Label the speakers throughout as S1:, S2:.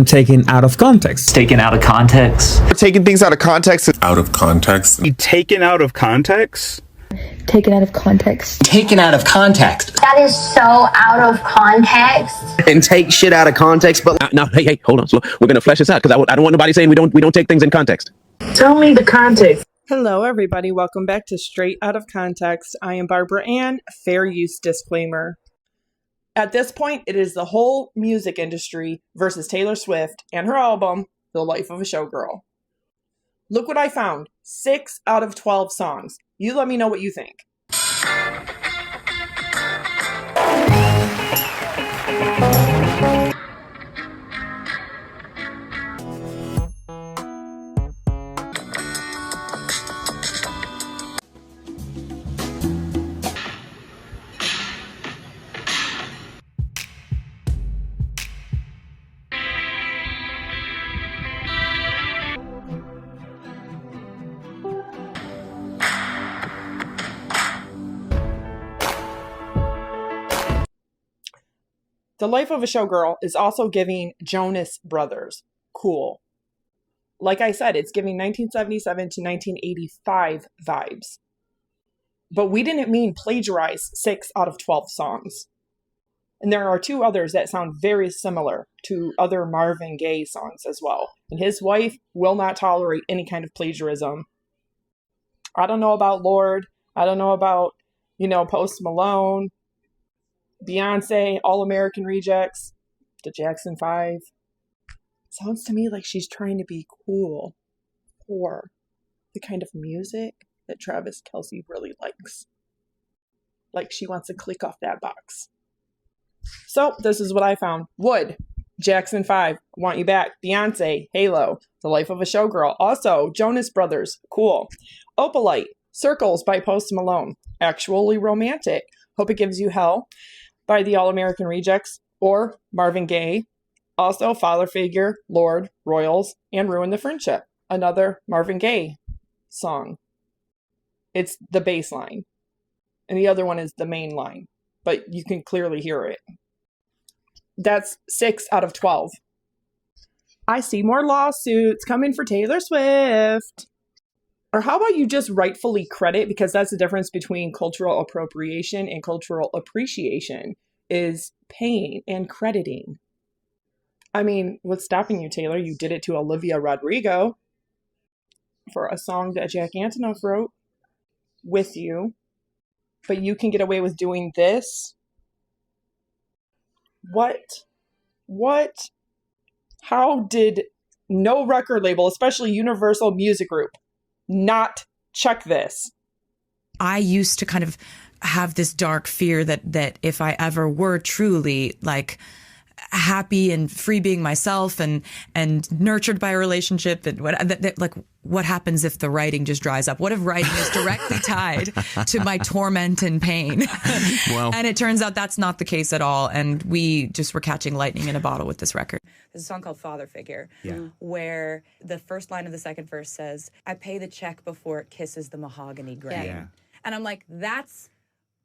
S1: taken out of context.
S2: Taken out of context.
S3: Taking things out of context.
S4: Out of context.
S5: Taken out of context.
S6: Taken out of context.
S7: Taken out of context.
S8: That is so out of context.
S9: And take shit out of context, but
S10: no, hey, hold on. So we're gonna flesh this out because I don't want nobody saying we don't take things in context.
S11: Tell me the context.
S12: Hello, everybody. Welcome back to Straight Out of Context. I am Barbara Ann. Fair use disclaimer. At this point, it is the whole music industry versus Taylor Swift and her album, The Life of a Showgirl. Look what I found. 6 out of 12 songs. You let me know what you think. The Life of a Showgirl is also giving Jonas Brothers. Cool. Like I said, it's giving 1977 to 1985 vibes. But we didn't mean plagiarize 6 out of 12 songs. And there are 2 others that sound very similar to other Marvin Gaye songs as well. And his wife will not tolerate any kind of plagiarism. I don't know about Lorde. I don't know about, Post Malone. Beyonce, All American Rejects, the Jackson 5. Sounds to me like she's trying to be cool for the kind of music that Travis Kelce really likes. Like she wants to click off that box. So this is what I found. Wood, Jackson 5, Want You Back, Beyonce, Halo, The Life of a Showgirl. Also, Jonas Brothers, cool. Opalite, Circles by Post Malone, Actually Romantic, Hope It Gives You Hell by the All American Rejects, or Marvin Gaye. Also, Father Figure, Lorde, Royals, and Ruin the Friendship, another Marvin Gaye song. It's the bass line, and the other one is the main line, but you can clearly hear it. That's 6 out of 12. I see more lawsuits coming for Taylor Swift. Or how about you just rightfully credit, because that's the difference between cultural appropriation and cultural appreciation, is paying and crediting. I mean, what's stopping you, Taylor? You did it to Olivia Rodrigo for a song that Jack Antonoff wrote with you, but you can get away with doing this? What? How did no record label, especially Universal Music Group, not check this?
S13: I used to kind of have this dark fear that if I ever were truly like happy and free being myself and nurtured by a relationship, and what happens if the writing just dries up? What if writing is directly tied to my torment and pain?
S14: Well,
S13: and it turns out that's not the case at all. And we just were catching lightning in a bottle with this record. There's a song called Father Figure, where the first line of the second verse says, "I pay the check before it kisses the mahogany grain." Yeah. And I'm like, that's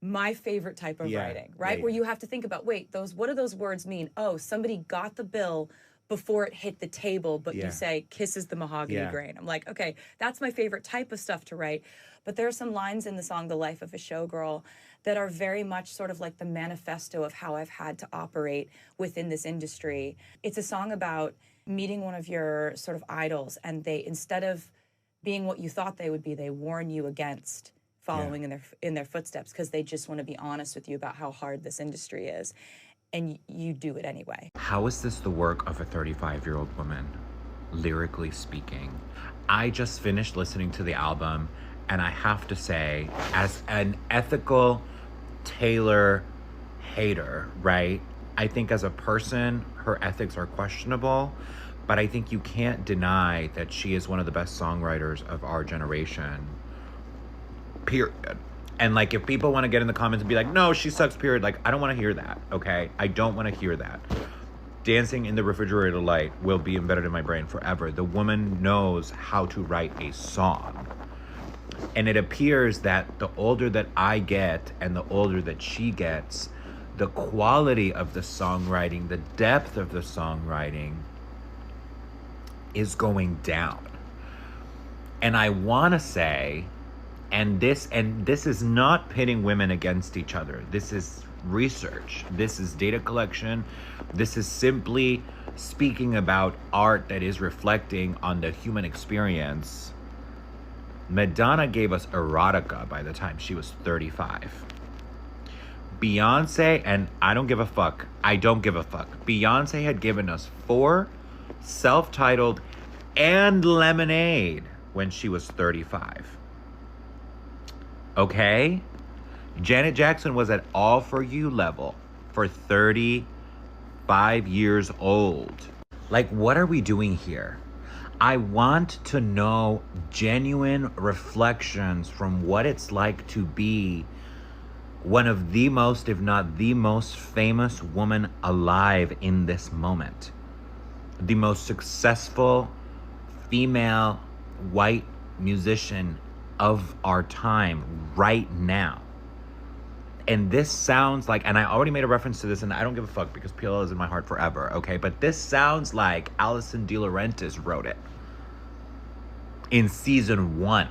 S13: my favorite type of writing, right? Where you have to think about, wait, what do those words mean? Oh, somebody got the bill before it hit the table, but you say kisses the mahogany grain. I'm like, okay, that's my favorite type of stuff to write. But there are some lines in the song The Life of a Showgirl that are very much sort of like the manifesto of how I've had to operate within this industry. It's a song about meeting one of your sort of idols, and they, instead of being what you thought they would be, they warn you against following in their footsteps, because they just want to be honest with you about how hard this industry is, and you do it anyway.
S15: How is this the work of a 35-year-old woman, lyrically speaking? I just finished listening to the album, and I have to say, as an ethical Taylor hater, right? I think as a person, her ethics are questionable, but I think you can't deny that she is one of the best songwriters of our generation. Period. And like, if people want to get in the comments and be like, no, she sucks, period, like, I don't want to hear that, okay? I don't want to hear that. Dancing in the Refrigerator Light will be embedded in my brain forever. The woman knows how to write a song. And it appears that the older that I get and the older that she gets, the quality of the songwriting, the depth of the songwriting is going down. And I want to say, and this is not pitting women against each other. This is research. This is data collection. This is simply speaking about art that is reflecting on the human experience. Madonna gave us erotica by the time she was 35. Beyonce, and I don't give a fuck. Beyonce had given us 4 self-titled and Lemonade when she was 35. Okay? Janet Jackson was at All For You level for 35 years old. Like, what are we doing here? I want to know genuine reflections from what it's like to be one of the most, if not the most famous woman alive in this moment. The most successful female white musician of our time right now. And this sounds like, and I already made a reference to this, and I don't give a fuck because PLL is in my heart forever, okay? But this sounds like Alison De Laurentiis wrote it in season 1.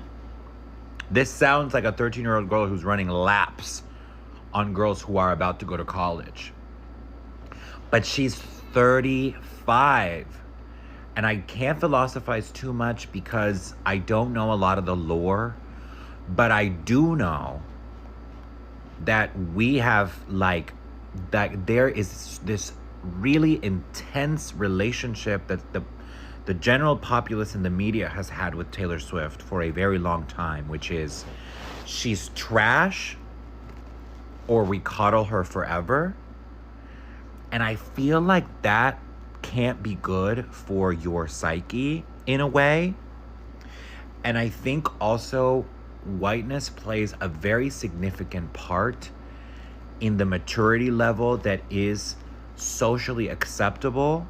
S15: This sounds like a 13-year-old girl who's running laps on girls who are about to go to college. But she's 35. And I can't philosophize too much because I don't know a lot of the lore, but I do know that we have that there is this really intense relationship that the general populace and the media has had with Taylor Swift for a very long time, which is she's trash or we coddle her forever. And I feel like that can't be good for your psyche in a way. And I think also whiteness plays a very significant part in the maturity level that is socially acceptable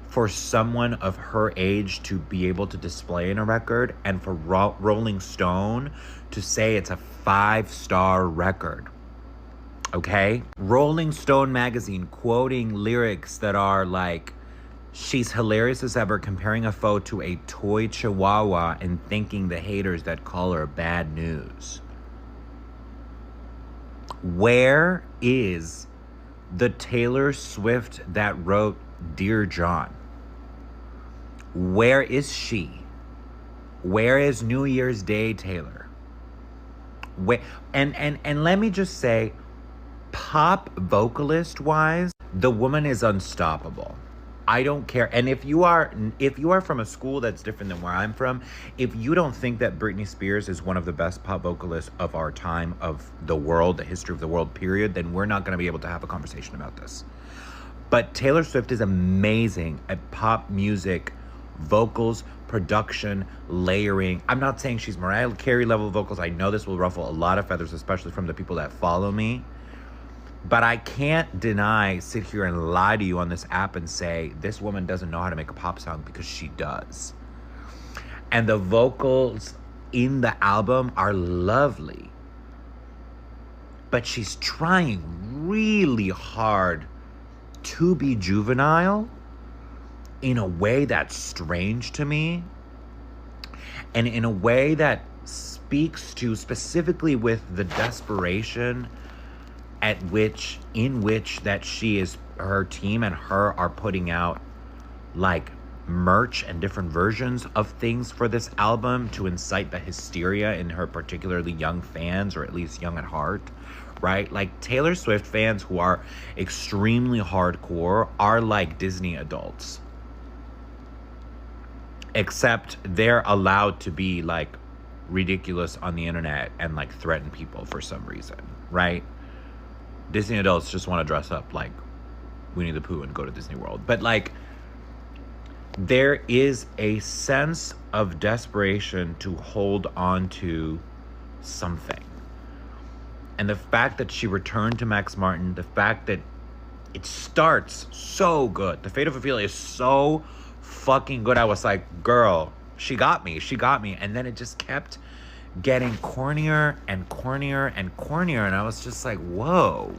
S15: for someone of her age to be able to display in a record, and for Rolling Stone to say it's a 5-star record. Okay? Rolling Stone magazine quoting lyrics that are like, she's hilarious as ever, comparing a foe to a toy chihuahua and thanking the haters that call her bad news. Where is the Taylor Swift that wrote Dear John? Where is she? Where is New Year's Day Taylor? Where, and let me just say, pop vocalist wise, the woman is unstoppable. I don't care. And if you are from a school that's different than where I'm from, if you don't think that Britney Spears is one of the best pop vocalists of our time, of the world, the history of the world, period, then we're not going to be able to have a conversation about this. But Taylor Swift is amazing at pop music, vocals, production, layering. I'm not saying she's Mariah Carey level vocals. I know this will ruffle a lot of feathers, especially from the people that follow me. But I can't sit here and lie to you on this app and say this woman doesn't know how to make a pop song, because she does. And the vocals in the album are lovely. But she's trying really hard to be juvenile in a way that's strange to me. And in a way that speaks to, specifically with the desperation in which that she is, her team and her are putting out like merch and different versions of things for this album to incite the hysteria in her particularly young fans, or at least young at heart, right? Like Taylor Swift fans who are extremely hardcore are like Disney adults, except they're allowed to be like ridiculous on the internet and like threaten people for some reason, right? Disney adults just want to dress up like Winnie the Pooh and go to Disney World. But like, there is a sense of desperation to hold on to something. And the fact that she returned to Max Martin, the fact that it starts so good. The Fate of Ophelia is so fucking good. I was like, girl, she got me. And then it just kept getting cornier and cornier and cornier, and I was just like, whoa.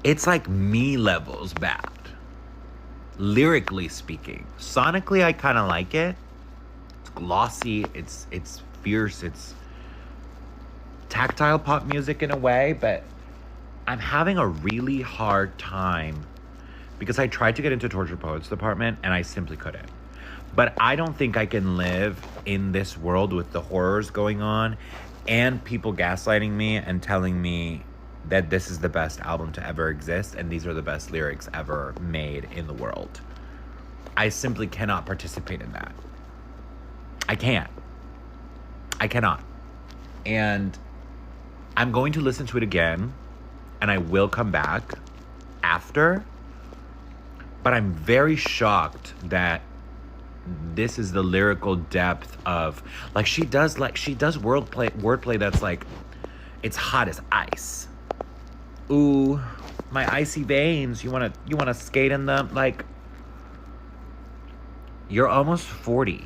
S15: It's like me levels bad. lyrically speaking. Sonically, I kind of like it. It's glossy, it's fierce, it's tactile pop music in a way, but I'm having a really hard time because I tried to get into Tortured Poets department and I simply couldn't. But I don't think I can live in this world with the horrors going on and people gaslighting me and telling me that this is the best album to ever exist and these are the best lyrics ever made in the world. I simply cannot participate in that. I can't. I cannot. And I'm going to listen to it again and I will come back after. But I'm very shocked that this is the lyrical depth of, like, she does wordplay that's like, it's hot as ice. Ooh, my icy veins. You wanna skate in them? Like, you're almost 40.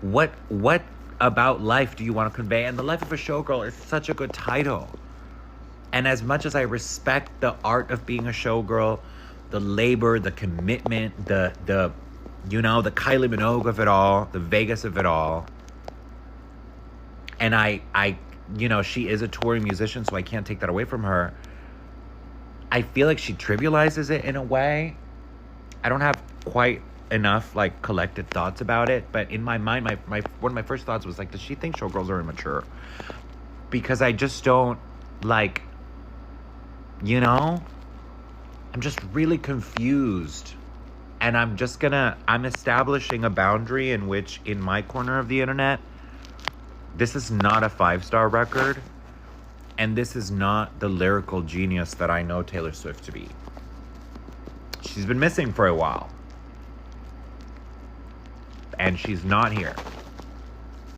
S15: What about life do you want to convey? And The Life of a Showgirl is such a good title. And as much as I respect the art of being a showgirl, the labor, the commitment, the Kylie Minogue of it all, the Vegas of it all. And I she is a touring musician, so I can't take that away from her. I feel like she trivializes it in a way. I don't have quite enough collected thoughts about it, but in my mind, one of my first thoughts was does she think showgirls are immature? Because I just don't I'm just really confused. And I'm establishing a boundary in which, in my corner of the internet, this is not a 5-star record. And this is not the lyrical genius that I know Taylor Swift to be. She's been missing for a while. And she's not here.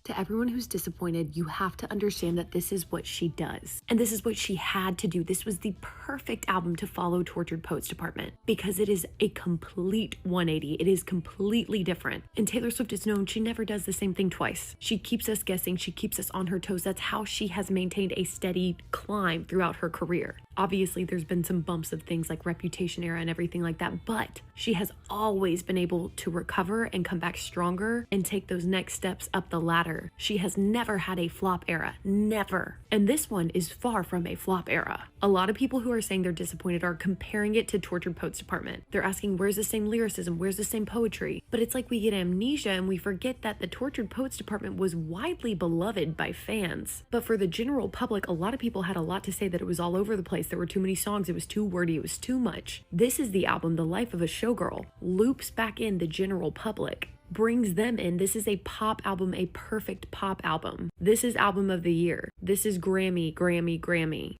S1: To everyone who's disappointed, you have to understand that this is what she does. And this is what she had to do. This was the perfect album to follow Tortured Poets Department because it is a complete 180. It is completely different. And Taylor Swift is known, she never does the same thing twice. She keeps us guessing. She keeps us on her toes. That's how she has maintained a steady climb throughout her career. Obviously, there's been some bumps of things like Reputation era and everything like that, but she has always been able to recover and come back stronger and take those next steps up the ladder. She has never had a flop era, never. And this one is far from a flop era. A lot of people who are saying they're disappointed are comparing it to Tortured Poets Department. They're asking, where's the same lyricism? Where's the same poetry? But it's like we get amnesia and we forget that the Tortured Poets Department was widely beloved by fans. But for the general public, a lot of people had a lot to say that it was all over the place. There were too many songs, it was too wordy, it was too much. This is the album, The Life of a Showgirl, loops back in the general public, brings them in. This is a pop album, a perfect pop album. This is album of the year. This is Grammy.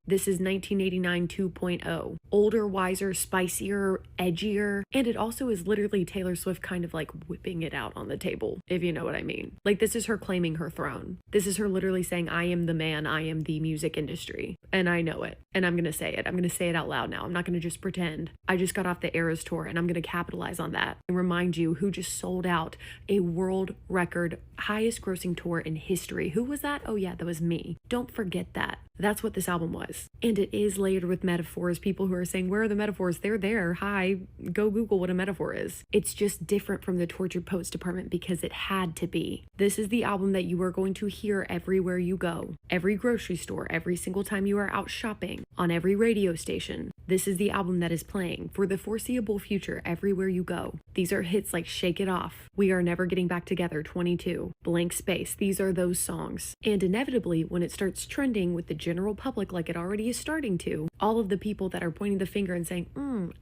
S1: This is 1989 2.0. Older, wiser, spicier, edgier. And it also is literally Taylor Swift kind of whipping it out on the table, if you know what I mean. This is her claiming her throne. This is her literally saying, I am the man, I am the music industry. And I know it. And I'm gonna say it. I'm gonna say it out loud now. I'm not gonna just pretend. I just got off the Eras tour and I'm gonna capitalize on that and remind you who just sold out a world record highest grossing tour in history. Who was that? Oh yeah, that was me. Don't forget that. That's what this album was. And it is layered with metaphors. People who are saying, where are the metaphors? They're there. Hi, go Google what a metaphor is. It's just different from the Tortured Poets Department because it had to be. This is the album that you are going to hear everywhere you go. Every grocery store, every single time you are out shopping, on every radio station. This is the album that is playing for the foreseeable future everywhere you go. These are hits like Shake It Off, We Are Never Getting Back Together, 22, Blank Space. These are those songs. And inevitably, when it starts trending with the general public like it already is starting to, all of the people that are pointing the finger and saying,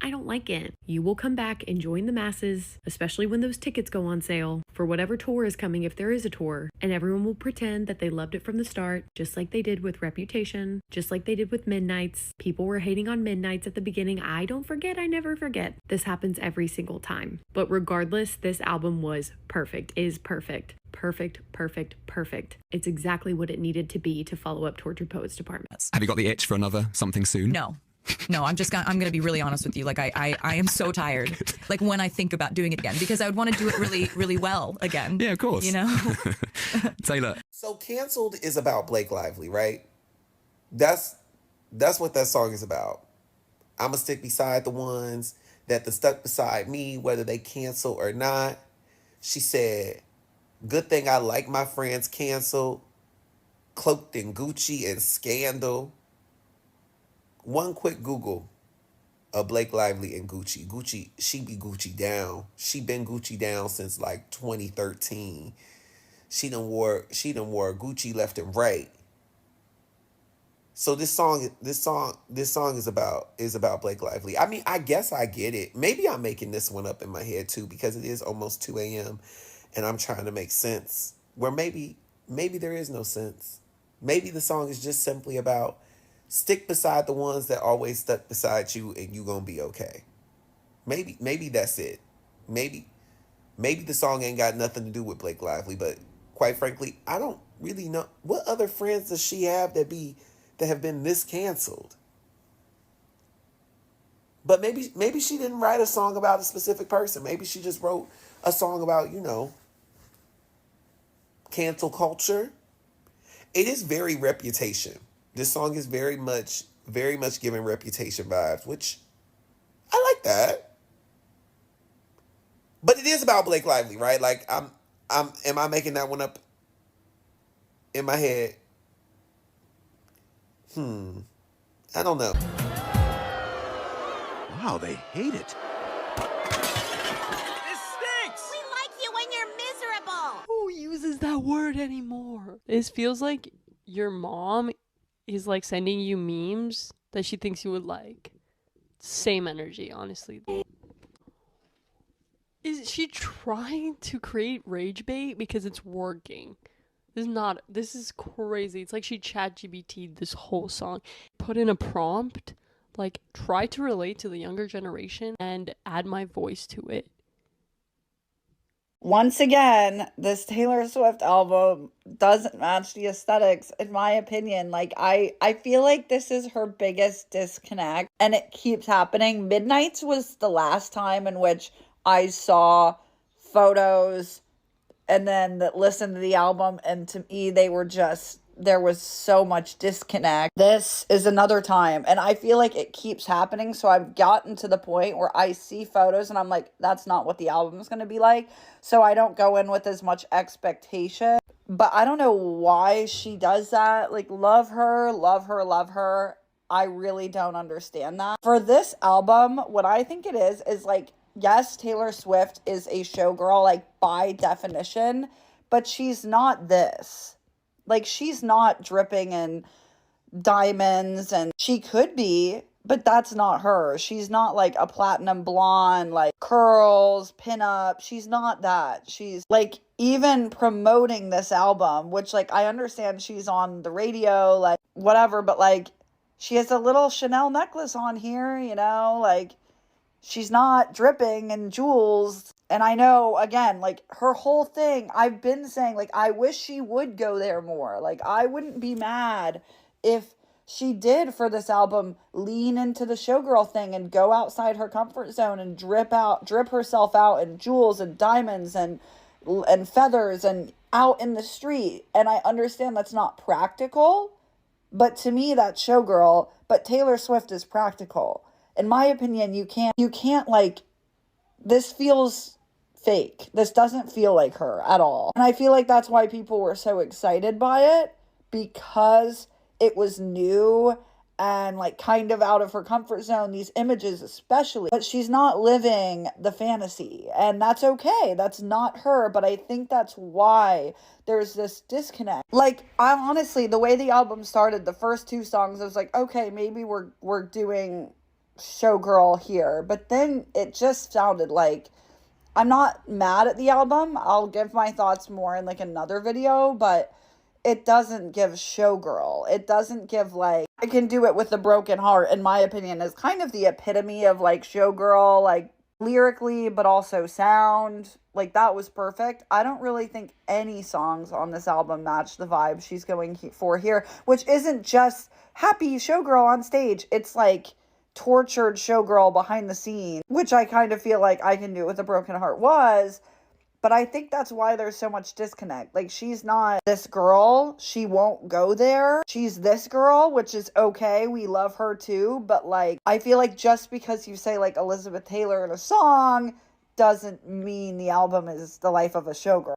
S1: I don't like it, you will come back and join the masses, especially when those tickets go on sale for whatever tour is coming, if there is a tour, and everyone will pretend that they loved it from the start, just like they did with Reputation, just like they did with Midnights. People were hating on Midnights at the beginning. I don't forget, I never forget. This happens every single time. But regardless, this album was perfect, is perfect. Perfect. It's exactly what it needed to be to follow up Tortured Poets Department.
S2: Have you got the itch for another something soon?
S13: No, I'm gonna be really honest with you. I am so tired. When I think about doing it again, because I would want to do it really, really well again.
S2: Yeah, of course. Taylor.
S9: So Canceled is about Blake Lively, right? That's what that song is about. I'ma stick beside the ones that the stuck beside me, whether they cancel or not. She said, good thing I like my friends canceled, cloaked in Gucci and scandal. One quick Google of Blake Lively and Gucci. Gucci, she be Gucci down. She been Gucci down since like 2013. She done wore Gucci left and right. So this song is about Blake Lively. I mean, I guess I get it. Maybe I'm making this one up in my head too, because it is almost 2 a.m. and I'm trying to make sense. Where maybe there is no sense. Maybe the song is just simply about stick beside the ones that always stuck beside you and you gonna be okay. Maybe that's it. Maybe the song ain't got nothing to do with Blake Lively, but quite frankly, I don't really know. What other friends does she have that have been this canceled? But maybe she didn't write a song about a specific person. Maybe she just wrote a song about, cancel culture. It is very Reputation. This song is very much giving Reputation vibes, which I like that. But it is about Blake Lively, right? Like am I making that one up in my head? I don't know.
S3: Wow, they hate it.
S4: This stinks!
S7: We like you when you're miserable!
S14: Who uses that word anymore? This feels like your mom is like sending you memes that she thinks you would like. Same energy, honestly. Is she trying to create rage bait because it's working? This is crazy. It's like she ChatGPT'd this whole song. Put in a prompt, like try to relate to the younger generation and add my voice to it.
S16: Once again, this Taylor Swift album doesn't match the aesthetics, in my opinion. Like, I feel like this is her biggest disconnect, and it keeps happening. Midnights was the last time in which I saw photos and then listened to the album, and to me, there was so much disconnect. This is another time, and I feel like it keeps happening, so I've gotten to the point where I see photos and I'm like, that's not what the album is going to be like, so I don't go in with as much expectation. But I don't know why she does that. Like, love her. I really don't understand that. For this album, what I think it is like, yes, Taylor Swift is a showgirl, like, by definition, but she's not this. Like, she's not dripping in diamonds, and she could be, but that's not her. She's not like a platinum blonde, like curls, pinup. She's not that. She's like, even promoting this album, which, like, I understand she's on the radio, like, whatever, but like, she has a little Chanel necklace on here, like, she's not dripping in jewels. And I know, again, like, her whole thing, I've been saying, like, I wish she would go there more. Like, I wouldn't be mad if she did, for this album, lean into the showgirl thing and go outside her comfort zone and drip herself out in jewels and diamonds and feathers and out in the street. And I understand that's not practical, but to me, that's showgirl. But Taylor Swift is practical. In my opinion, you can't like, this feels fake. This doesn't feel like her at all. And I feel like that's why people were so excited by it, because it was new and like kind of out of her comfort zone, these images especially. But she's not living the fantasy, and that's okay. That's not her, but I think that's why there's this disconnect. Like, I honestly, the way the album started, the first 2 songs, I was like, okay, maybe we're doing showgirl here, but then it just sounded like, I'm not mad at the album. I'll give my thoughts more in like another video, but it doesn't give showgirl. It doesn't give like, I Can Do It With a Broken Heart, in my opinion, is kind of the epitome of like showgirl, like lyrically, but also sound. Like, that was perfect. I don't really think any songs on this album match the vibe she's going for here, which isn't just happy showgirl on stage. It's like tortured showgirl behind the scenes, which I kind of feel like I Can Do It With a Broken Heart was. But I think that's why there's so much disconnect. Like, she's not this girl. She won't go there. She's this girl, which is okay. We love her too. But, like, I feel like just because you say, like, Elizabeth Taylor in a song doesn't mean the album is The Life of a Showgirl.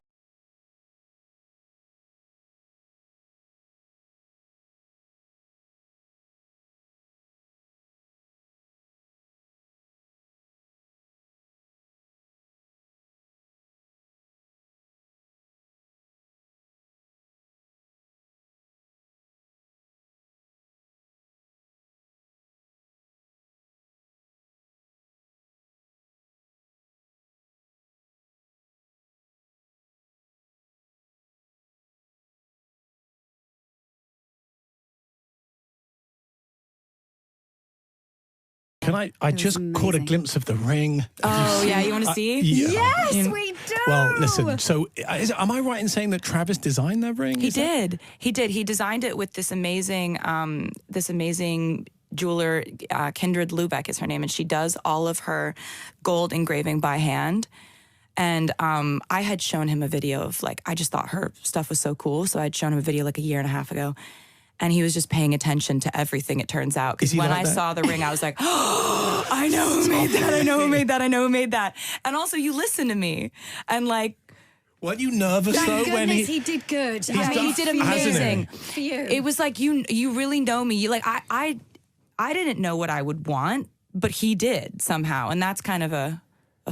S3: Can I just caught a glimpse of the ring.
S13: Oh, yeah, you want to see?
S3: Yeah.
S4: Yes, we do.
S3: Well, listen, so am I right in saying that Travis designed that ring?
S13: He did. He designed it with this amazing jeweler, Kindred Lubeck is her name, and she does all of her gold engraving by hand. And I had shown him a video of, like, I just thought her stuff was so cool, so I'd shown him a video like a year and a half ago. And he was just paying attention to everything, it turns out. Because when I saw the ring, I was like, oh, I know who made that, I know who made that, I know who made that. And also, you listen to me. And, like...
S3: Weren't you nervous, though, when
S4: he did good.
S13: I mean, he did amazing.
S4: For you.
S13: It was like, you really know me. You, like, I didn't know what I would want, but he did somehow. And that's kind of a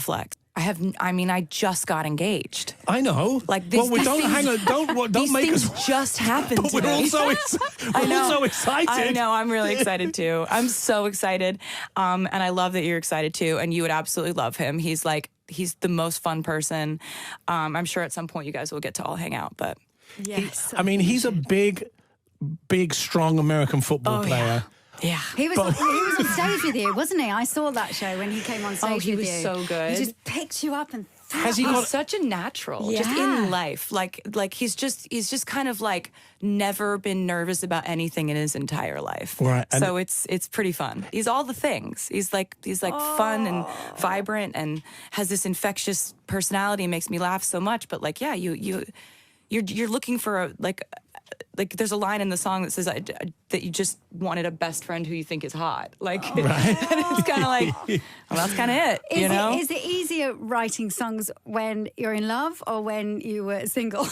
S13: flex. I just got engaged.
S3: I know.
S13: Like this.
S3: Well, don't make us.
S13: Things just happened.
S3: But
S13: today.
S3: we're so excited.
S13: I know. I'm really excited too. I'm so excited. And I love that you're excited too. And you would absolutely love him. He's the most fun person. I'm sure at some point you guys will get to all hang out. But
S4: yes,
S3: he's a big, strong American football player.
S13: Yeah.
S4: He was on stage with you, wasn't he? I saw that show when he came on stage with you.
S13: He was so good.
S4: He just picked you up and
S13: he's such a natural, just in life. Like he's just kind of like never been nervous about anything in his entire life.
S3: Right.
S13: So it's pretty fun. He's all the things. He's like fun and vibrant and has this infectious personality, makes me laugh so much. But like, yeah, you're looking for like there's a line in the song that says that you just wanted a best friend who you think is hot. Like, and it's kind of like, well, that's kind of it, you know?
S4: Is it easier writing songs when you're in love or when you were single?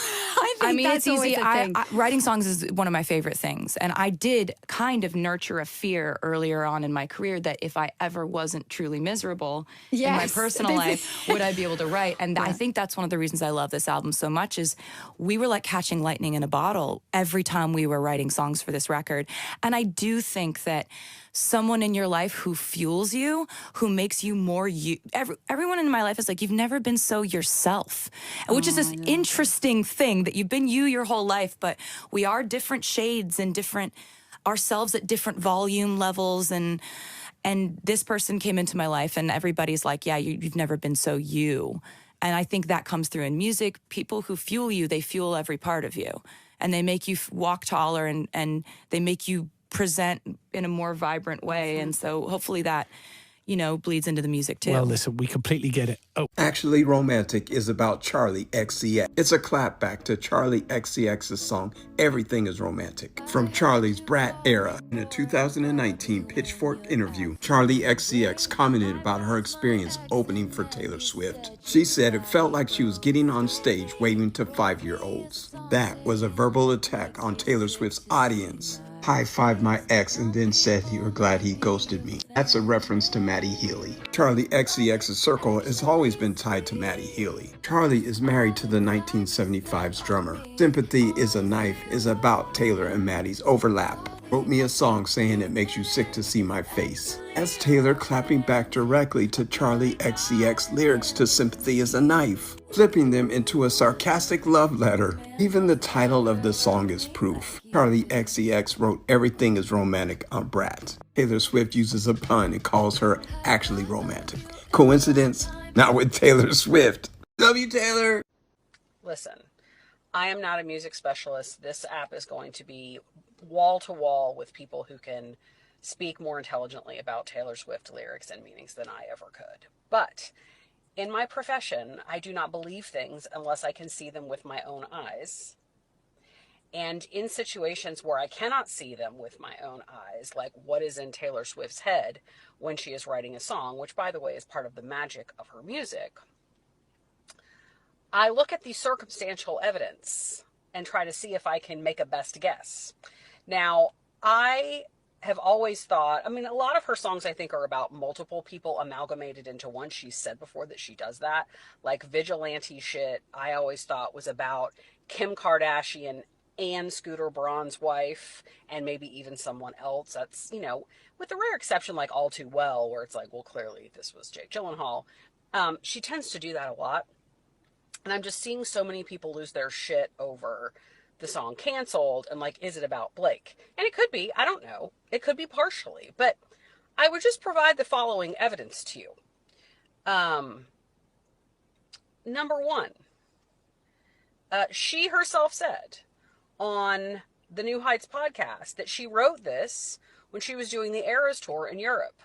S4: I mean, that's
S13: it's easy.
S4: Thing.
S13: Writing songs is one of my favorite things. And I did kind of nurture a fear earlier on in my career that if I ever wasn't truly miserable in my personal life, would I be able to write? And I think that's one of the reasons I love this album so much is we were like catching lightning in a bottle every time we were writing songs for this record. And I do think that someone in your life who fuels you, who makes you more you. Everyone in my life is like, you've never been so yourself, which is this interesting thing that you've been you your whole life, but we are different shades and different ourselves at different volume levels. And this person came into my life and everybody's like, yeah, you've never been so you. And I think that comes through in music. People who fuel you, they fuel every part of you. And they make you walk taller and they make you present in a more vibrant way. And so hopefully that, bleeds into the music too.
S3: Well, listen, we completely get it. Oh.
S9: Actually Romantic is about Charli XCX. It's a clapback to Charli XCX's song, Everything is Romantic, from Charli's Brat era. In a 2019 Pitchfork interview, Charli XCX commented about her experience opening for Taylor Swift. She said it felt like she was getting on stage waving to 5-year-olds. That was a verbal attack on Taylor Swift's audience. High-fived my ex and then said you were glad he ghosted me. That's a reference to Maddie Healy. Charli XCX's circle has always been tied to Maddie Healy. Charli is married to the 1975's drummer. Sympathy is a Knife is about Taylor and Maddie's overlap. Wrote me a song saying it makes you sick to see my face. As Taylor clapping back directly to Charli XCX lyrics to Sympathy is a Knife, flipping them into a sarcastic love letter. Even the title of the song is proof. Charli XCX wrote Everything is Romantic on Brat. Taylor Swift uses a pun and calls her actually romantic. Coincidence? Not with Taylor Swift. Love you, Taylor.
S17: Listen, I am not a music specialist. This app is going to be wall to wall with people who can speak more intelligently about Taylor Swift lyrics and meanings than I ever could. But In my profession, I do not believe things unless I can see them with my own eyes. And in situations where I cannot see them with my own eyes, like what is in Taylor Swift's head when she is writing a song, which, by the way, is part of the magic of her music, I look at the circumstantial evidence and try to see if I can make a best guess. Now, I have always thought, I mean, a lot of her songs I think are about multiple people amalgamated into one. She's said before that she does that. Like Vigilante shit, I always thought was about Kim Kardashian and Scooter Braun's wife, and maybe even someone else. That's, you know, with the rare exception like All Too Well, where it's like, well, clearly this was Jake Gyllenhaal. She tends to do that a lot. And I'm just seeing so many people lose their shit over the song Canceled, and like, is it about Blake? And it could be, I don't know. It could be partially, but I would just provide the following evidence to you. Number one, she herself said on the New Heights podcast that she wrote this when she was doing the Eras tour in Europe,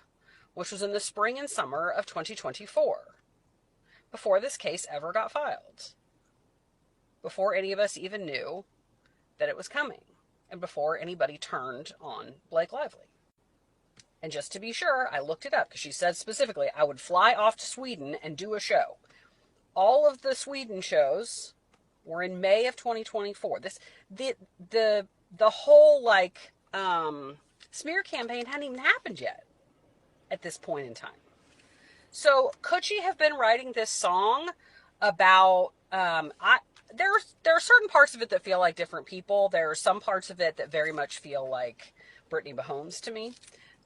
S17: which was in the spring and summer of 2024, before this case ever got filed, before any of us even knew that it was coming, and before anybody turned on Blake Lively. And just to be sure, I looked it up because she said specifically I would fly off to Sweden and do a show. All of the Sweden shows were in May of 2024. The whole like smear campaign hadn't even happened yet at this point in time. So could she have been writing this song about there are certain parts of it that feel like different people. There are some parts of it that very much feel like Brittany Mahomes to me,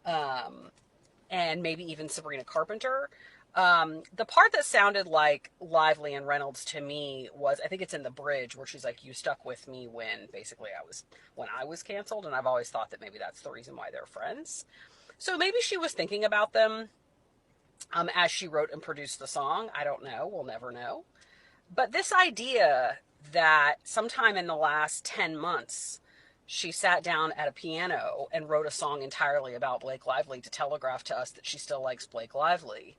S17: and maybe even Sabrina Carpenter. The part that sounded like Lively and Reynolds to me was, I think it's in the bridge where she's like, you stuck with me when basically when I was canceled. And I've always thought that maybe that's the reason why they're friends. So maybe she was thinking about them as she wrote and produced the song. I don't know. We'll never know. But this idea that sometime in the last 10 months, she sat down at a piano and wrote a song entirely about Blake Lively to telegraph to us that she still likes Blake Lively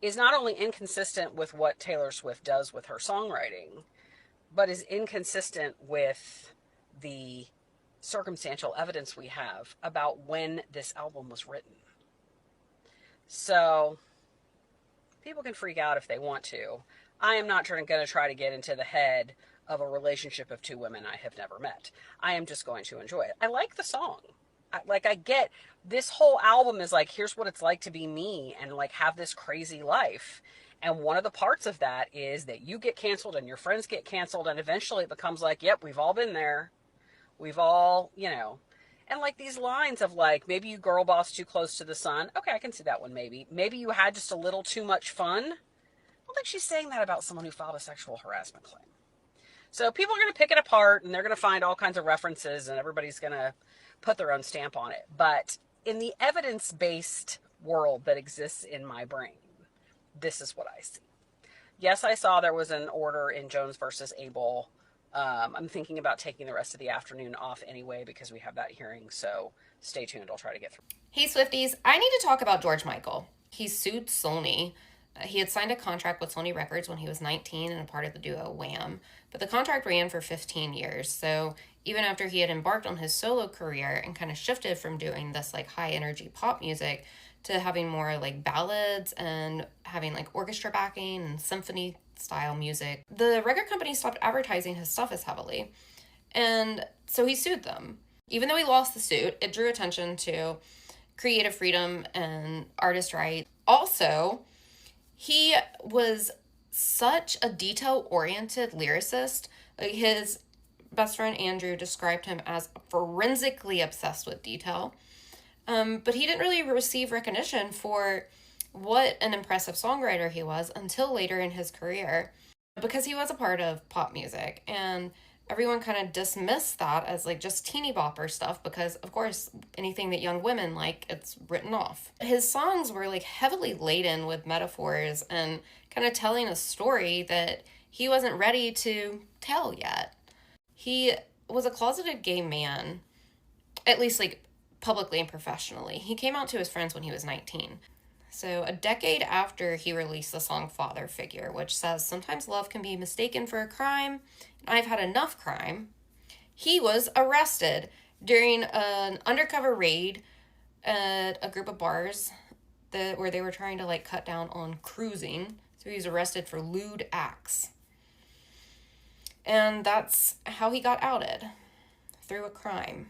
S17: is not only inconsistent with what Taylor Swift does with her songwriting, but is inconsistent with the circumstantial evidence we have about when this album was written. So people can freak out if they want to. I am not going to try to get into the head of a relationship of two women I have never met. I am just going to enjoy it. I like the song. I get this whole album is like, here's what it's like to be me and like have this crazy life. And one of the parts of that is that you get canceled and your friends get canceled. And eventually it becomes like, yep, we've all been there. We've all, you know, and like these lines of like, maybe you girl boss too close to the sun. Okay, I can see that one maybe. Maybe you had just a little too much fun. I don't think she's saying that about someone who filed a sexual harassment claim. So people are going to pick it apart and they're going to find all kinds of references and everybody's going to put their own stamp on it. But in the evidence-based world that exists in my brain, this is what I see. Yes, I saw there was an order in Jones versus Abel. I'm thinking about taking the rest of the afternoon off anyway because we have that hearing. So stay tuned. I'll try to get through.
S18: Hey, Swifties. I need to talk about George Michael. He sued Sony. He had signed a contract with Sony Records when he was 19 and a part of the duo Wham. But the contract ran for 15 years. So even after he had embarked on his solo career and kind of shifted from doing this like high energy pop music to having more like ballads and having like orchestra backing and symphony style music, the record company stopped advertising his stuff as heavily. And so he sued them. Even though he lost the suit, it drew attention to creative freedom and artist rights. Also, he was such a detail-oriented lyricist. His best friend Andrew described him as forensically obsessed with detail. But he didn't really receive recognition for what an impressive songwriter he was until later in his career, because he was a part of pop music. And everyone kind of dismissed that as like just teeny bopper stuff because, of course, anything that young women like, it's written off. His songs were like heavily laden with metaphors and kind of telling a story that he wasn't ready to tell yet. He was a closeted gay man, at least like publicly and professionally. He came out to his friends when he was 19. So a decade after he released the song Father Figure, which says, sometimes love can be mistaken for a crime, and I've had enough crime, he was arrested during an undercover raid at a group of bars where they were trying to like cut down on cruising. So he was arrested for lewd acts. And that's how he got outed, through a crime.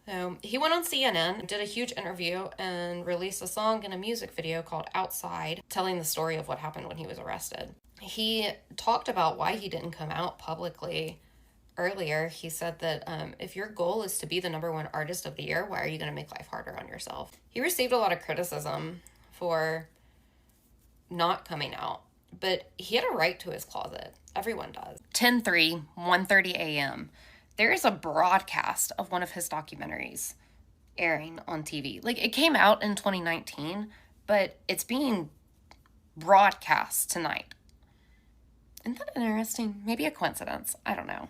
S18: So he went on CNN, did a huge interview, and released a song and a music video called Outside, telling the story of what happened when he was arrested. He talked about why he didn't come out publicly earlier. He said that if your goal is to be the #1 artist of the year, why are you going to make life harder on yourself? He received a lot of criticism for not coming out, but he had a right to his closet. Everyone does. 10/3, 1:30 a.m. There is a broadcast of one of his documentaries airing on TV. Like, it came out in 2019, but it's being broadcast tonight. Isn't that interesting? Maybe a coincidence. I don't know.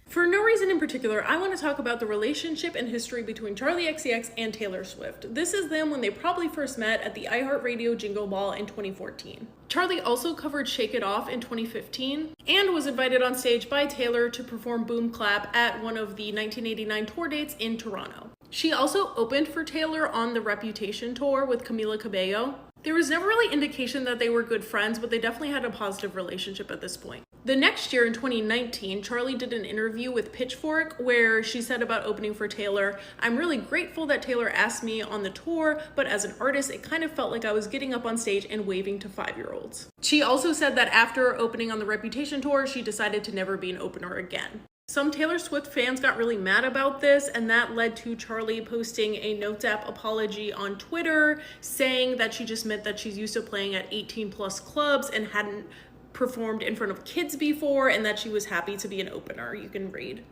S12: For no reason in particular, I want to talk about the relationship and history between Charli XCX and Taylor Swift. This is them when they probably first met at the iHeartRadio Jingle Ball in 2014. Charli also covered Shake It Off in 2015 and was invited on stage by Taylor to perform Boom Clap at one of the 1989 tour dates in Toronto. She also opened for Taylor on the Reputation tour with Camila Cabello. There was never really indication that they were good friends, but they definitely had a positive relationship at this point. The next year in 2019, Charli did an interview with Pitchfork where she said about opening for Taylor, "I'm really grateful that Taylor asked me on the tour, but as an artist, it kind of felt like I was getting up on stage and waving to 5-year-olds. She also said that after opening on the Reputation tour, she decided to never be an opener again. Some Taylor Swift fans got really mad about this, and that led to Charli posting a Notes app apology on Twitter, saying that she just meant that she's used to playing at 18+ clubs and hadn't performed in front of kids before, and that she was happy to be an opener. You can read.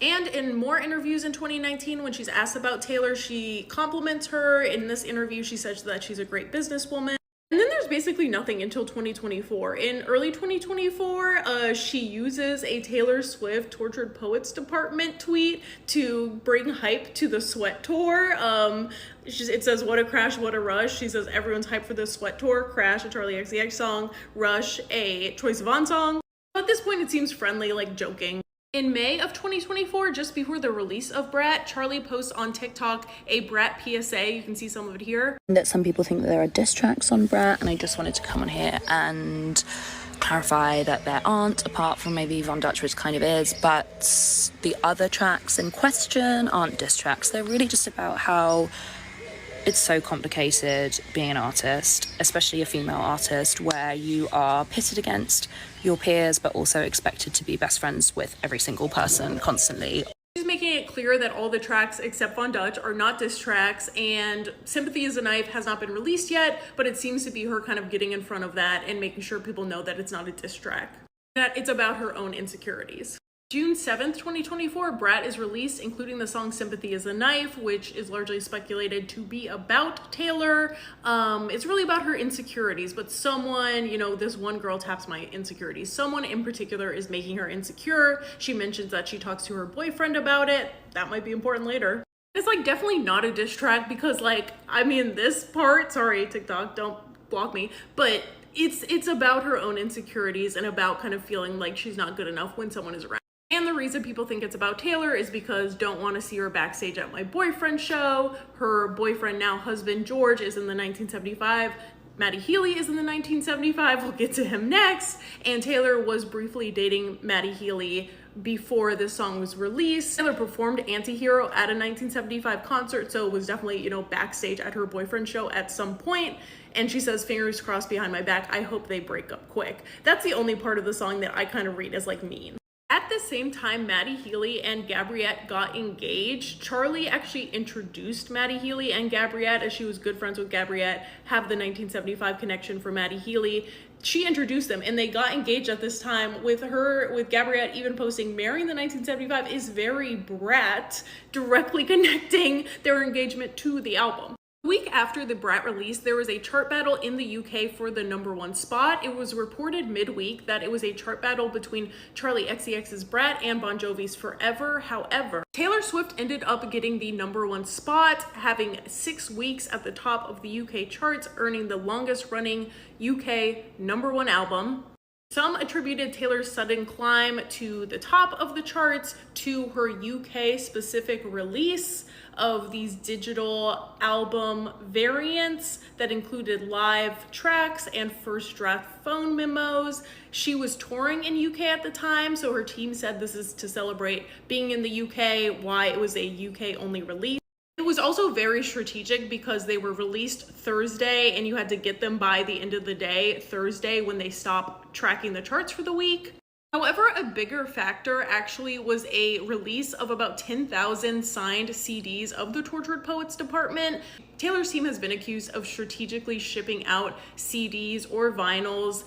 S12: And in more interviews in 2019, when she's asked about Taylor, she compliments her. In this interview, she says that she's a great businesswoman. And then there's basically nothing until 2024. In early 2024, she uses a Taylor Swift Tortured Poets Department tweet to bring hype to the Sweat Tour. It says, "What a crash, what a rush." She says everyone's hyped for the Sweat Tour. Crash, a Charli XCX song. Rush, a Troye Sivan song. At this point, it seems friendly, like joking. In May of 2024, just before the release of Brat, Charli posts on TikTok a Brat PSA. You can see some of it here.
S19: That some people think that there are diss tracks on Brat, and I just wanted to come on here and clarify that there aren't, apart from maybe Von Dutch, which kind of is, but the other tracks in question aren't diss tracks. They're really just about how it's so complicated being an artist, especially a female artist, where you are pitted against your peers, but also expected to be best friends with every single person constantly.
S12: She's making it clear that all the tracks except Von Dutch are not diss tracks, and Sympathy is a Knife has not been released yet, but it seems to be her kind of getting in front of that and making sure people know that it's not a diss track, that it's about her own insecurities. June 7th, 2024, Brat is released, including the song Sympathy is a Knife, which is largely speculated to be about Taylor. It's really about her insecurities, but someone, this one girl taps my insecurities. Someone in particular is making her insecure. She mentions that she talks to her boyfriend about it. That might be important later. It's definitely not a diss track because this part, sorry, TikTok, don't block me, but it's about her own insecurities and about kind of feeling like she's not good enough when someone is around. And the reason people think it's about Taylor is because don't want to see her backstage at my boyfriend show. Her boyfriend, now husband, George, is in the 1975. Matty Healy is in the 1975. We'll get to him next. And Taylor was briefly dating Matty Healy before this song was released. Taylor performed Anti-Hero at a 1975 concert, so it was definitely, backstage at her boyfriend's show at some point. And she says, "Fingers crossed behind my back, I hope they break up quick." That's the only part of the song that I kind of read as mean. At the same time Matty Healy and Gabriette got engaged, Charli actually introduced Matty Healy and Gabriette, as she was good friends with Gabriette, have the 1975 connection for Matty Healy. She introduced them and they got engaged at this time, with Gabriette even posting "Marrying the 1975 is very Brat," directly connecting their engagement to the album.
S20: A week after the Brat release, there was a chart battle in the UK for the #1 spot. It was reported midweek that it was a chart battle between Charli XCX's Brat and Bon Jovi's Forever. However, Taylor Swift ended up getting the #1 spot, having 6 weeks at the top of the UK charts, earning the longest running UK #1 album. Some attributed Taylor's sudden climb to the top of the charts to her UK specific release of these digital album variants that included live tracks and first draft phone memos. She was touring in UK at the time, so her team said this is to celebrate being in the UK, why it was a UK only release. It was also very strategic because they were released Thursday and you had to get them by the end of the day, Thursday, when they stopped tracking the charts for the week. However, a bigger factor actually was a release of about 10,000 signed CDs of the Tortured Poets department. Taylor's team has been accused of strategically shipping out CDs or vinyls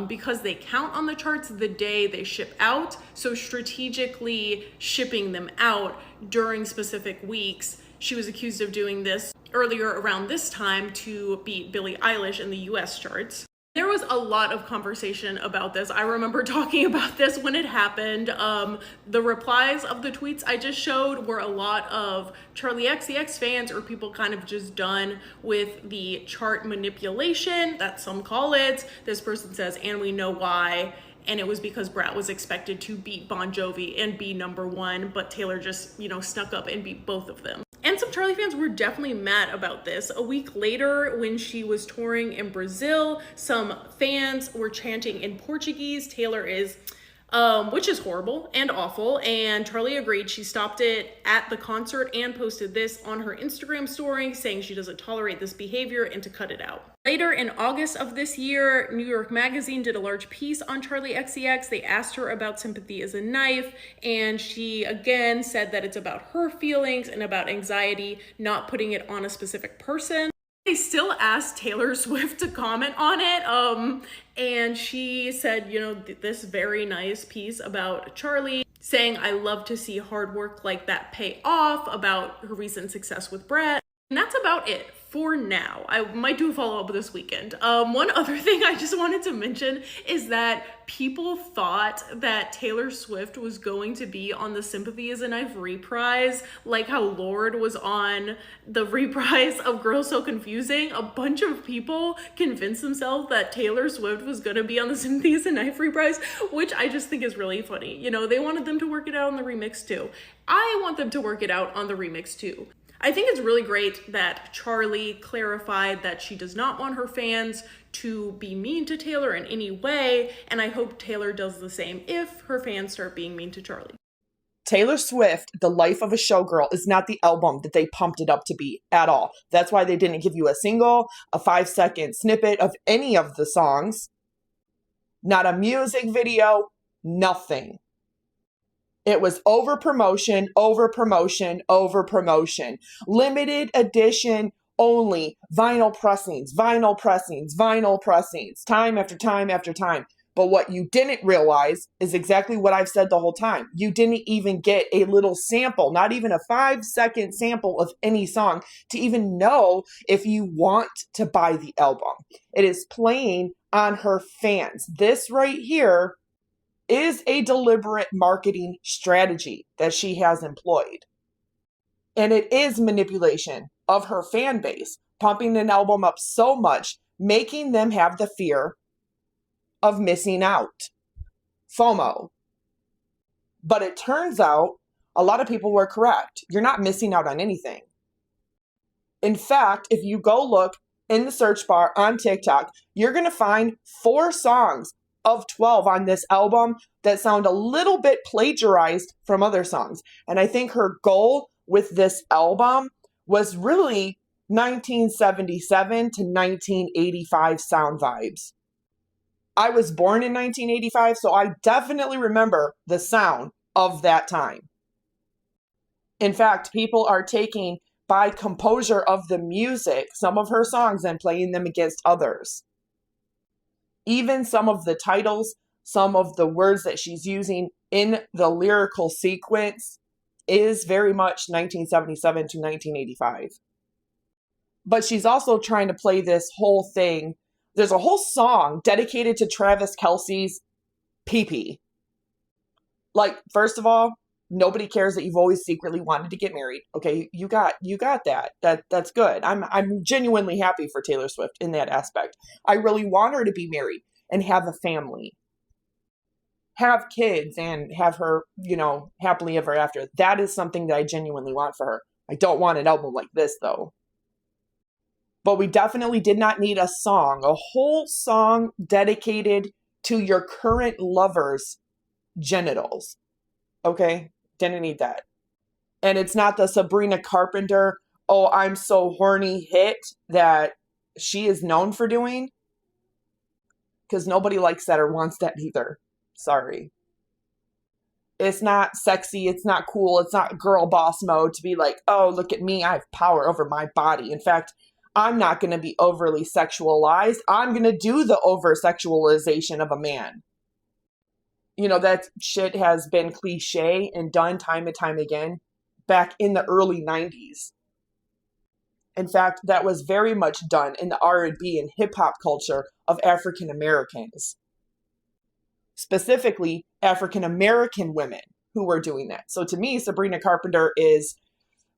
S20: because they count on the charts the day they ship out. So strategically shipping them out during specific weeks. She was accused of doing this earlier around this time to beat Billie Eilish in the US charts. There was a lot of conversation about this. I remember talking about this when it happened. The replies of the tweets I just showed were a lot of Charli XCX fans or people kind of just done with the chart manipulation that some call it. This person says, and we know why. And it was because Brat was expected to beat Bon Jovi and be #1, but Taylor just, snuck up and beat both of them. And some Charli fans were definitely mad about this. A week later, when she was touring in Brazil, some fans were chanting in Portuguese, Taylor is, which is horrible and awful. And Charli agreed. She stopped it at the concert and posted this on her Instagram story, saying she doesn't tolerate this behavior and to cut it out. Later in August of this year, New York Magazine did a large piece on Charli XCX. They asked her about Sympathy is a Knife, and she again said that it's about her feelings and about anxiety, not putting it on a specific person. They still asked Taylor Swift to comment on it, and she said, this very nice piece about Charli, saying, I love to see hard work like that pay off, about her recent success with Brat. And that's about it for now. I might do a follow-up this weekend. One other thing I just wanted to mention is that people thought that Taylor Swift was going to be on the Sympathy is a Knife reprise, like how Lorde was on the reprise of Girls So Confusing. A bunch of people convinced themselves that Taylor Swift was going to be on the Sympathy is a Knife reprise, which I just think is really funny. They wanted them to work it out on the remix too. I want them to work it out on the remix too. I think it's really great that Charli clarified that she does not want her fans to be mean to Taylor in any way, and I hope Taylor does the same if her fans start being mean to Charli.
S12: Taylor Swift, The Life of a Showgirl, is not the album that they pumped it up to be at all. That's why they didn't give you a single, a 5-second snippet of any of the songs, not a music video, nothing. It was over promotion, over promotion, over promotion. Limited edition only. Vinyl pressings, vinyl pressings, vinyl pressings. Time after time after time. But what you didn't realize is exactly what I've said the whole time. You didn't even get a little sample, not even a 5-second sample of any song to even know if you want to buy the album. It is playing on her fans. This right here is a deliberate marketing strategy that she has employed. And it is manipulation of her fan base, pumping an album up so much, making them have the fear of missing out. FOMO. But it turns out a lot of people were correct. You're not missing out on anything. In fact, if you go look in the search bar on TikTok, you're going to find 4 songs of 12 on this album that sound a little bit plagiarized from other songs. And I think her goal with this album was really 1977 to 1985 sound vibes. I was born in 1985, so I definitely remember the sound of that time. In fact, people are taking by composure of the music some of her songs and playing them against others. Even some of the titles, some of the words that she's using in the lyrical sequence is very much 1977 to 1985. But she's also trying to play this whole thing. There's a whole song dedicated to Travis Kelce's pee-pee. Like, first of all, nobody cares that you've always secretly wanted to get married. Okay, you got that. That's good. I'm genuinely happy for Taylor Swift in that aspect. I really want her to be married and have a family, have kids, and have her, happily ever after. That is something that I genuinely want for her. I don't want an album like this, though. But we definitely did not need a whole song dedicated to your current lover's genitals. Okay? Didn't need that. And it's not the Sabrina Carpenter, oh, I'm so horny hit that she is known for doing. Because nobody likes that or wants that either. Sorry. It's not sexy. It's not cool. It's not girl boss mode to be like, oh, look at me. I have power over my body. In fact, I'm not going to be overly sexualized. I'm going to do the over-sexualization of a man. That shit has been cliche and done time and time again back in the early 90s. In fact, that was very much done in the R&B and hip-hop culture of African Americans. Specifically, African American women who were doing that. So to me, Sabrina Carpenter is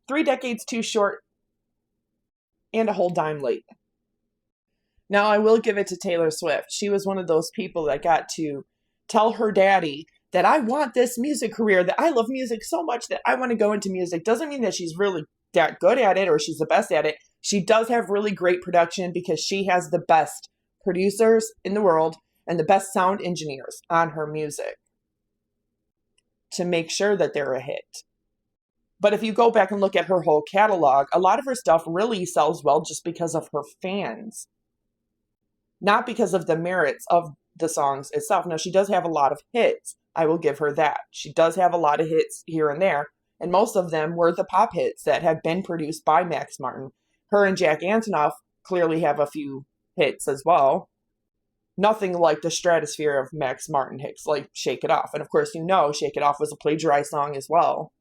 S12: 3 decades too short and a whole dime late. Now, I will give it to Taylor Swift. She was one of those people that got to tell her daddy that I want this music career, that I love music so much that I want to go into music. Doesn't mean that she's really that good at it or she's the best at it. She does have really great production because she has the best producers in the world and the best sound engineers on her music to make sure that they're a hit. But if you go back and look at her whole catalog, a lot of her stuff really sells well just because of her fans. Not because of the merits of the songs itself. Now, she does have a lot of hits. I will give her that. She does have a lot of hits here and there. And most of them were the pop hits that have been produced by Max Martin. Her and Jack Antonoff clearly have a few hits as well. Nothing like the stratosphere of Max Martin hits, like Shake It Off. And of course, Shake It Off was a plagiarized song as well.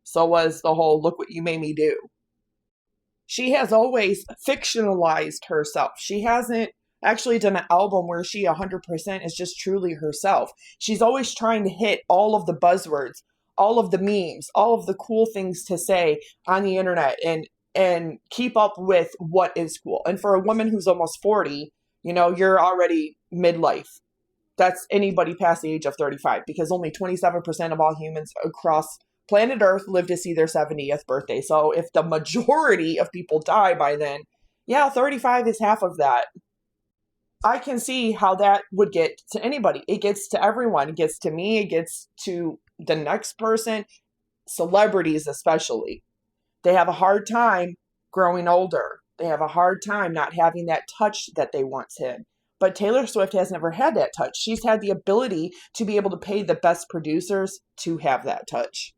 S12: So was the whole Look What You Made Me Do. She has always fictionalized herself. She hasn't actually done an album where she 100% is just truly herself. She's always trying to hit all of the buzzwords, all of the memes, all of the cool things to say on the internet and keep up with what is cool. And for a woman who's almost 40, you're already midlife. That's anybody past the age of 35 because only 27% of all humans across planet Earth live to see their 70th birthday. So if the majority of people die by then, 35 is half of that. I can see how that would get to anybody. It gets to everyone. It gets to me. It gets to the next person, celebrities especially. They have a hard time growing older. They have a hard time not having that touch that they once had. But Taylor Swift has never had that touch. She's had the ability to be able to pay the best producers to have that touch.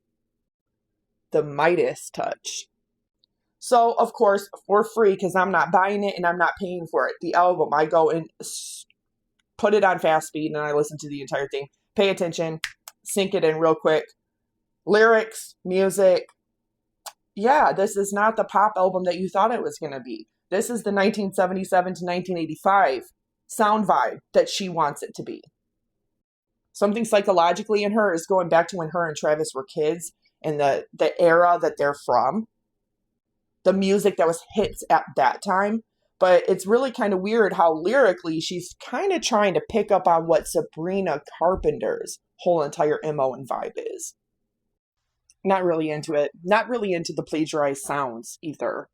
S12: The Midas touch. So, of course, for free, because I'm not buying it and I'm not paying for it, the album, I go and put it on fast speed and I listen to the entire thing. Pay attention, sink it in real quick. Lyrics, music. Yeah, this is not the pop album that you thought it was going to be. This is the 1977 to 1985 sound vibe that she wants it to be. Something psychologically in her is going back to when her and Travis were kids and the era that they're from. The music that was hits at that time. But it's really kind of weird how lyrically she's kind of trying to pick up on what Sabrina Carpenter's whole entire MO and vibe is. Not really into it. Not really into the plagiarized sounds either.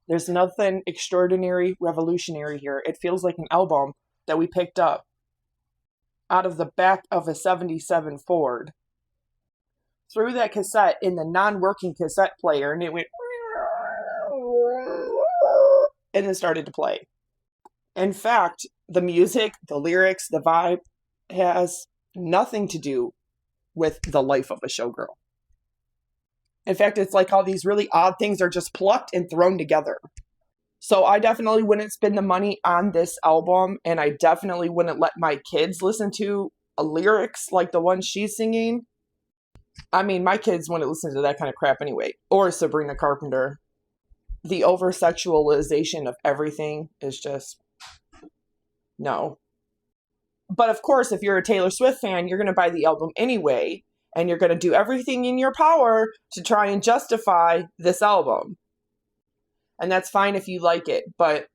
S12: There's nothing extraordinary, revolutionary here. It feels like an album that we picked up out of the back of a 77 Ford, threw that cassette in the non-working cassette player, and it went and then started to play. In fact, the music, the lyrics, the vibe has nothing to do with the life of a showgirl. In fact, it's like all these really odd things are just plucked and thrown together. So I definitely wouldn't spend the money on this album, and I definitely wouldn't let my kids listen to lyrics like the one she's singing. I mean, my kids wouldn't listen to that kind of crap anyway. Or Sabrina Carpenter. the over-sexualization of everything is just, no. But of course, if you're a Taylor Swift fan, you're going to buy the album anyway, and you're going to do everything in your power to try and justify this album. And that's fine if you like it, but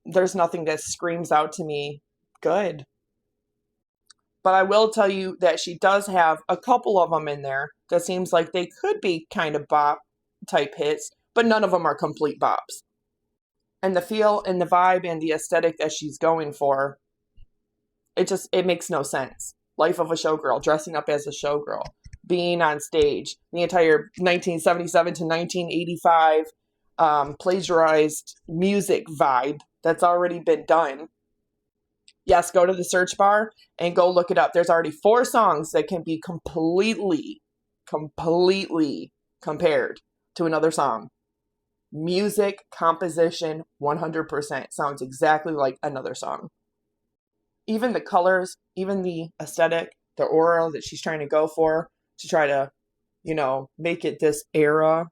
S12: there's nothing that screams out to me good. But I will tell you that she does have a couple of them in there that seems like they could be kind of bop type hits, but none of them are complete bops. And the feel and the vibe and the aesthetic that she's going for, it makes no sense. Life of a Showgirl, dressing up as a showgirl, being on stage, the entire 1977 to 1985 plagiarized music vibe that's already been done. Yes, go to the search bar and go look it up. There's already 4 songs that can be completely compared to another song. Music, composition, 100% sounds exactly like another song. Even the colors, even the aesthetic, the aura that she's trying to go for to try to, make it this era.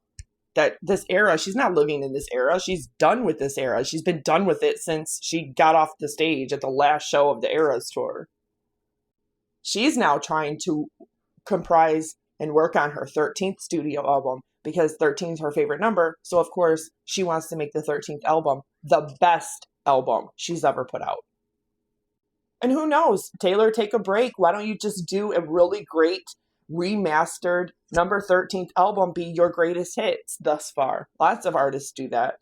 S12: She's not living in this era. She's done with this era. She's been done with it since she got off the stage at the last show of the Eras tour. She's now trying to comprise and work on her 13th studio album because 13 is her favorite number. So, of course, she wants to make the 13th album the best album she's ever put out. And who knows? Taylor, take a break. Why don't you just do a really great remastered number 13th album be your greatest hits thus far? Lots of artists do that.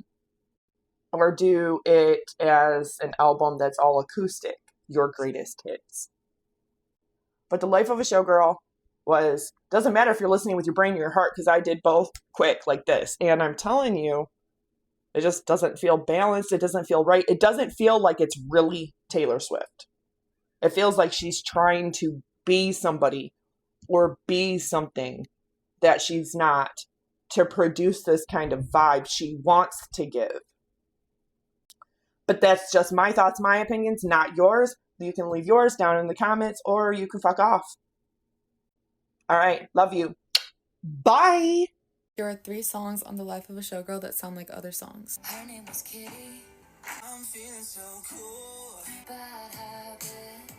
S12: Or do it as an album that's all acoustic, your greatest hits. But The Life of a Showgirl doesn't matter if you're listening with your brain or your heart, because I did both quick like this. And I'm telling you, it just doesn't feel balanced. It doesn't feel right. It doesn't feel like it's really Taylor Swift. It feels like she's trying to be somebody or be something that she's not to produce this kind of vibe she wants to give. But that's just my thoughts, my opinions, not yours. You can leave yours down in the comments or you can fuck off. All right. Love you. Bye.
S21: There are 3 songs on The Life of a Showgirl that sound like other songs. Her name was Kitty. I'm feeling so cool. Bad habit.